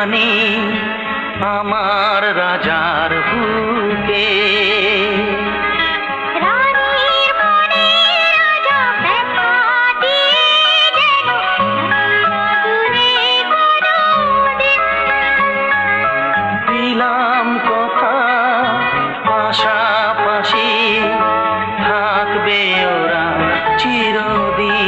রানী আমার রাজার বুকে। দিলাম কথা পাশাপাশি থাকবে ওরা চিরদিন।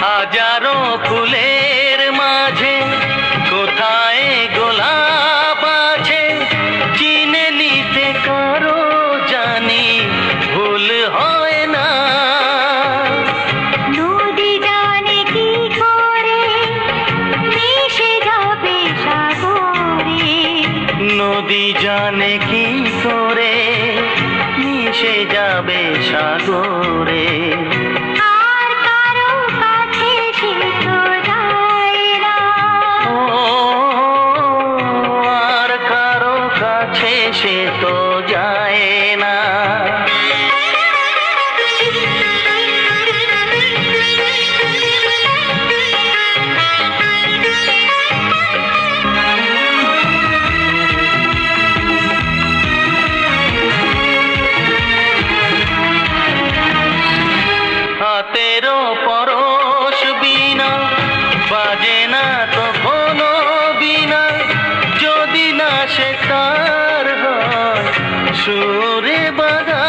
হাজারো ফুলের মাঝে কোথায় গোলাপ আছে, চিনে নিতে কারো জানি ভুল হয় না। নদী জানে কি করে মিশে যাবে সাগরে, নদী জানে কি করে মিশে যাবে সাগরে। সে তো যায় না। হাতেরও পরশ বিনা বাজে না তো কোনো বিনা, যদি না সে তার হয় সুরে বাঁধা।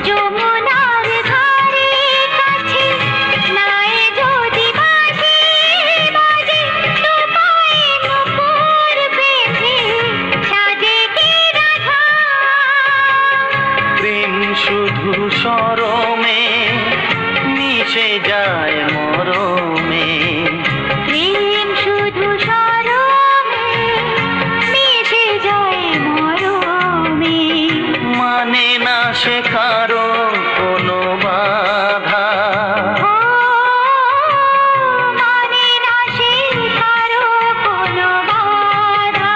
যমুনার ধারে কাছে নাই যদি বাজে বাজে, তো পায়ে নুপুর বেঁধে সাজে কি রাধা। প্রেম শুধু সরমে মিশে যায় মরমে, প্রেম শুধু সরমে মিশে যায় মরমে। মানে না সে কারো কোনো বাধা, মানে না সে কারো কোনো বাধা।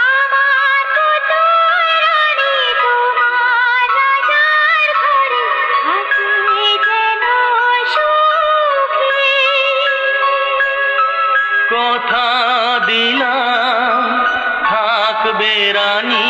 আমার পুতুল রানী তোমার রাজার ঘরে থাকে যেন সুখে। কথা দিলাম থাকবে রানী